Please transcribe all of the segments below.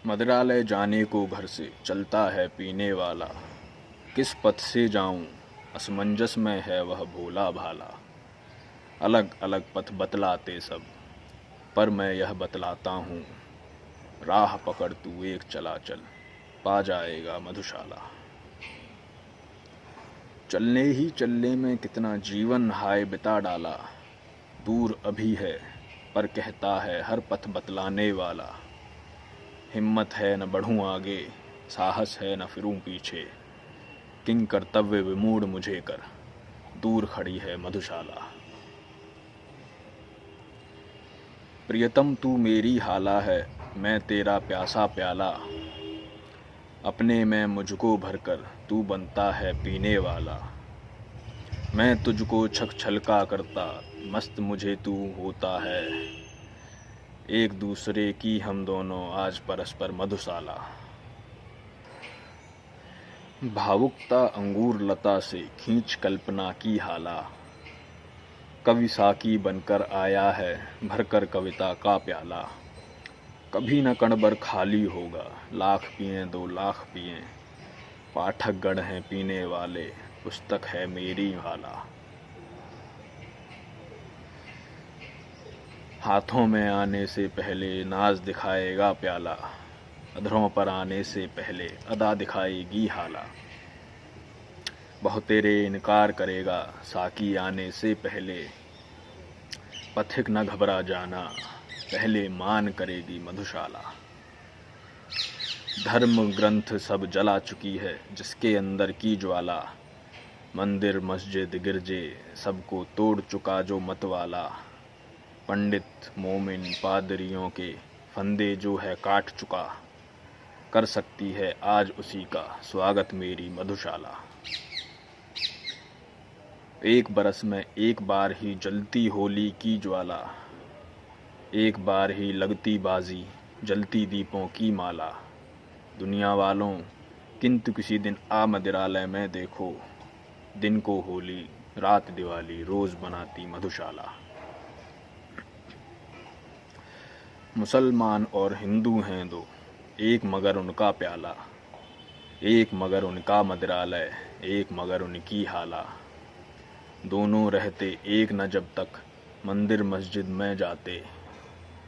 मदिरालय जाने को घर से चलता है पीने वाला। किस पथ से जाऊं असमंजस में है वह भोला भाला। अलग अलग पथ बतलाते सब, पर मैं यह बतलाता हूँ, राह पकड़ तू एक चला चल, पा जाएगा मधुशाला। चलने ही चलने में कितना जीवन हाय बिता डाला। दूर अभी है पर कहता है हर पथ बतलाने वाला। हिम्मत है न बढ़ूं आगे, साहस है न फिरूं पीछे। किंग कर्तव्य विमूढ़ मुझे कर, दूर खड़ी है मधुशाला। प्रियतम तू मेरी हाला है, मैं तेरा प्यासा प्याला। अपने में मुझको भरकर तू बनता है पीने वाला। मैं तुझको छक छलका करता, मस्त मुझे तू होता है। एक दूसरे की हम दोनों आज परस्पर मधुशाला। भावुकता अंगूर लता से खींच कल्पना की हाला। कवि साकी बनकर आया है भरकर कविता का प्याला। कभी न कण भर खाली होगा, लाख पिए 2 लाख पिए। पाठक गण हैं पीने वाले, पुस्तक है मेरी हाला। हाथों में आने से पहले नाज दिखाएगा प्याला। अधरों पर आने से पहले अदा दिखाएगी हाला। बहुतेरे इनकार करेगा साकी आने से पहले। पथिक न घबरा जाना, पहले मान करेगी मधुशाला। धर्म ग्रंथ सब जला चुकी है जिसके अंदर की ज्वाला। मंदिर मस्जिद गिरजे सबको तोड़ चुका जो मतवाला। पंडित मोमिन पादरियों के फंदे जो है काट चुका। कर सकती है आज उसी का स्वागत मेरी मधुशाला। एक बरस में एक बार ही जलती होली की ज्वाला। एक बार ही लगती बाजी, जलती दीपों की माला। दुनिया वालों किंतु किसी दिन आ मदिरालय में देखो। दिन को होली रात दिवाली रोज बनाती मधुशाला। मुसलमान और हिंदू हैं दो, एक मगर उनका प्याला। एक मगर उनका मदिरालय, एक मगर उनकी हाला। दोनों रहते एक न जब तक मंदिर मस्जिद में जाते।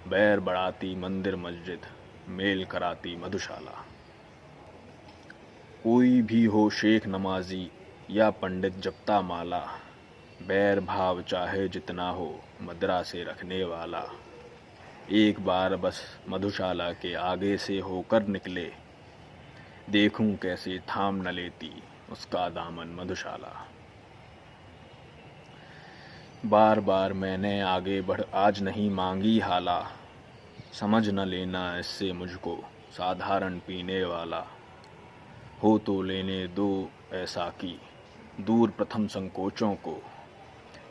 बैर बढ़ाती मंदिर मस्जिद, मेल कराती मधुशाला। कोई भी हो शेख नमाजी या पंडित जपता माला। बैर भाव चाहे जितना हो मदरा से रखने वाला। एक बार बस मधुशाला के आगे से होकर निकले। देखूं कैसे थाम न लेती उसका दामन मधुशाला। बार बार मैंने आगे बढ़ आज नहीं मांगी हाला। समझ न लेना इससे मुझको साधारण पीने वाला। हो तो लेने दो ऐसा की दूर प्रथम संकोचों को।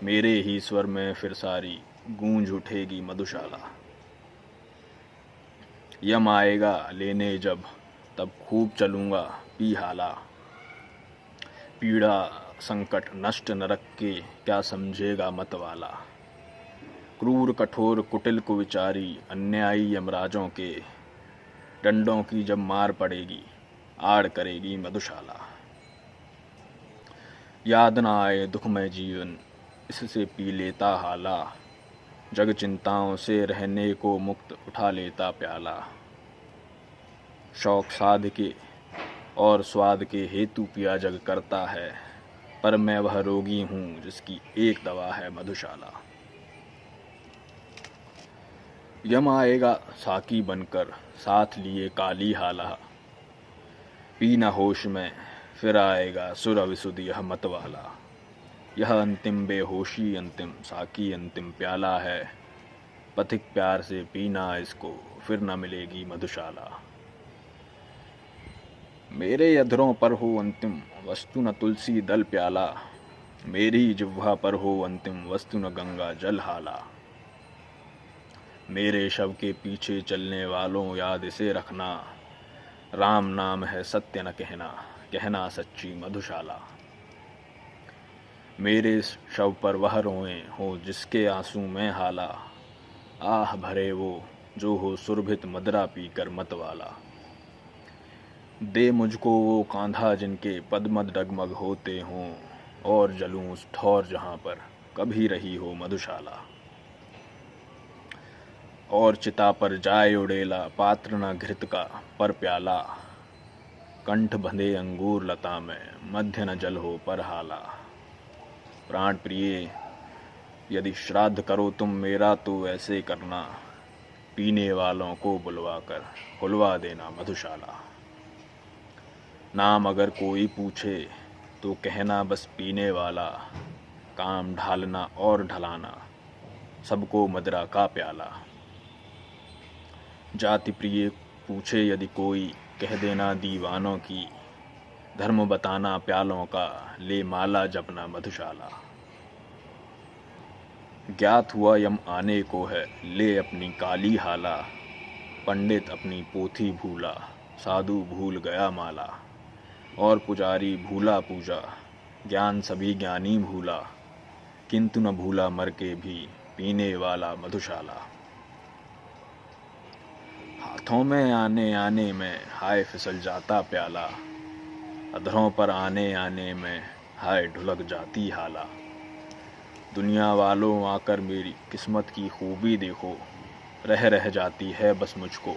मेरे ही स्वर में फिर सारी गूंज उठेगी मधुशाला। यम आएगा लेने जब, तब खूब चलूँगा पी हाला। पीड़ा संकट नष्ट नरक के क्या समझेगा मतवाला। क्रूर कठोर कुटिल कुविचारी अन्यायी यमराजों के डंडों की जब मार पड़ेगी, आड़ करेगी मधुशाला। याद न आए दुखमय जीवन, इससे पी लेता हाला। जग चिंताओं से रहने को मुक्त उठा लेता प्याला। शौक साध के और स्वाद के हेतु पिया जग करता है, पर मैं वह रोगी हूँ जिसकी एक दवा है मधुशाला। यम आएगा साकी बनकर साथ लिए काली हाला। पी न होश में फिर आएगा सुर अविसुध यह मतवाला। यह अंतिम बेहोशी अंतिम साकी अंतिम प्याला है। पथिक प्यार से पीना इसको फिर न मिलेगी मधुशाला। मेरे अधरों पर हो अंतिम वस्तु न तुलसी दल प्याला। मेरी जिह्वा पर हो अंतिम वस्तु न गंगा जल हाला। मेरे शव के पीछे चलने वालों याद इसे रखना। राम नाम है सत्य न कहना, कहना सच्ची मधुशाला। मेरे शव पर वह रोएं हो जिसके आंसू में हाला। आह भरे वो जो हो सुरभित मदरा पीकर मतवाला। दे मुझको वो कांधा जिनके पदमद डगमग होते हों, और जलूं उस ठौर जहाँ पर कभी रही हो मधुशाला। और चिता पर जाए उड़ेला पात्र न घृत का पर प्याला, कंठ बंधे अंगूर लता में मध्य न जल हो पर हाला। प्राण प्रिय यदि श्राद्ध करो तुम मेरा तो ऐसे करना, पीने वालों को बुलवा कर खुलवा देना मधुशाला। नाम अगर कोई पूछे तो कहना बस पीने वाला, काम ढालना और ढलाना सबको मदरा का प्याला। जाति प्रिय पूछे यदि कोई कह देना दीवानों की, धर्म बताना प्यालों का ले माला जपना मधुशाला। ज्ञात हुआ यम आने को है ले अपनी काली हाला, पंडित अपनी पोथी भूला साधु भूल गया माला। और पुजारी भूला पूजा ज्ञान सभी ज्ञानी भूला, किंतु न भूला मर के भी पीने वाला मधुशाला। हाथों में आने आने में हाय फिसल जाता प्याला, अधरों पर आने आने में हाय ढुलक जाती हाला। दुनिया वालों आकर मेरी किस्मत की खूबी देखो, रह जाती है बस मुझको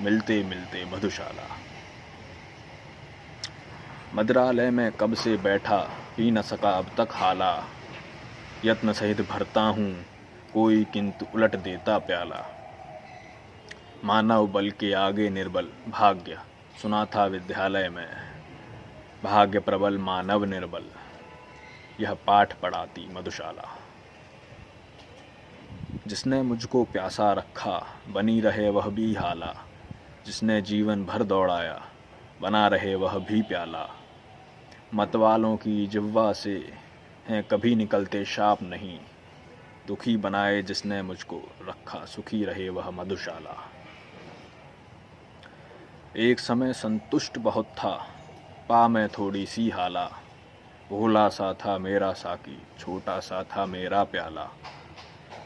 मिलते मिलते मधुशाला। मदिरालय में कब से बैठा पी न सका अब तक हाला, यत्न सहित भरता हूँ कोई किंतु उलट देता प्याला। मानव बल के आगे निर्बल भाग्य सुना था विद्यालय में, भाग्य प्रबल मानव निर्बल यह पाठ पढ़ाती मधुशाला। जिसने मुझको प्यासा रखा बनी रहे वह भी हाला, जिसने जीवन भर दौड़ाया बना रहे वह भी प्याला। मतवालों की जिह्वा से हैं कभी निकलते शाप नहीं, दुखी बनाए जिसने मुझको रखा सुखी रहे वह मधुशाला। एक समय संतुष्ट बहुत था पा मैं थोड़ी सी हाला, भोला सा था मेरा साकी छोटा सा था मेरा प्याला।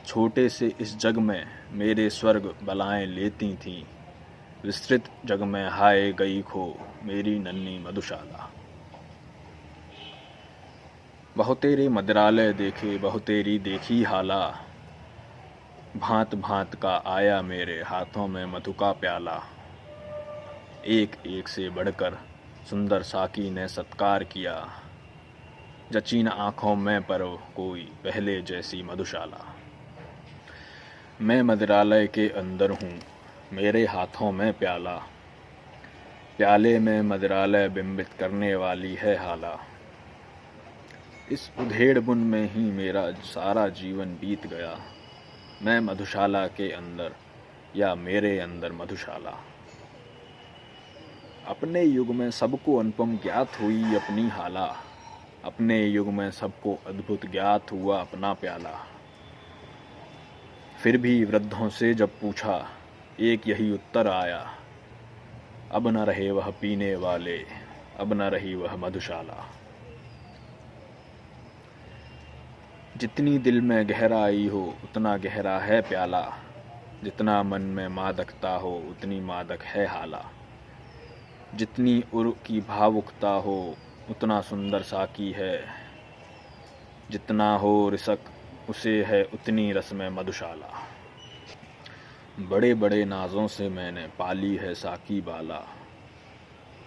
छोटे से इस जग में मेरे स्वर्ग बलाएं लेती थीं, विस्तृत जग में हाय गई खो मेरी नन्ही मधुशाला। बहुतेरे मदिरालय देखे बहुतेरी देखी हाला, भांत भांत का आया मेरे हाथों में मधु का प्याला। एक एक से बढ़कर सुंदर साकी ने सत्कार किया, जची न आँखों में पर कोई पहले जैसी मधुशाला। मैं मदिरालय के अंदर हूँ मेरे हाथों में प्याला, प्याले में मदिरालय बिंबित करने वाली है हाला। इस उधेड़ बुन में ही मेरा सारा जीवन बीत गया, मैं मधुशाला के अंदर या मेरे अंदर मधुशाला। अपने युग में सबको अनुपम ज्ञात हुई अपनी हाला, अपने युग में सबको अद्भुत ज्ञात हुआ अपना प्याला। फिर भी वृद्धों से जब पूछा एक यही उत्तर आया, अब न रहे वह पीने वाले अब न रही वह मधुशाला। जितनी दिल में गहराई हो उतना गहरा है प्याला, जितना मन में मादकता हो उतनी मादक है हाला। जितनी उर की भावुकता हो उतना सुंदर साकी है, जितना हो रिसक उसे है उतनी रस में मधुशाला। बड़े बड़े नाजों से मैंने पाली है साकी बाला,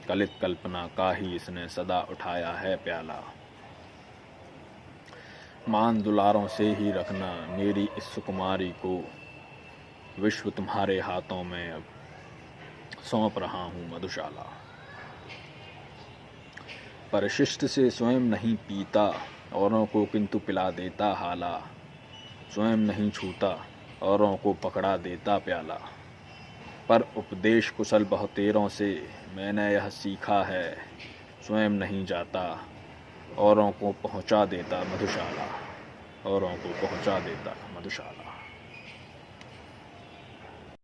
कलित कल्पना का ही इसने सदा उठाया है प्याला। मान दुलारों से ही रखना मेरी इस सुकुमारी को, विश्व तुम्हारे हाथों में अब सौंप रहा हूँ मधुशाला। परिशिष्ट से स्वयं नहीं पीता औरों को किंतु पिला देता हाला, स्वयं नहीं छूता औरों को पकड़ा देता प्याला। पर उपदेश कुशल बहुतेरों से मैंने यह सीखा है, स्वयं नहीं जाता औरों को पहुंचा देता मधुशाला, औरों को पहुंचा देता मधुशाला।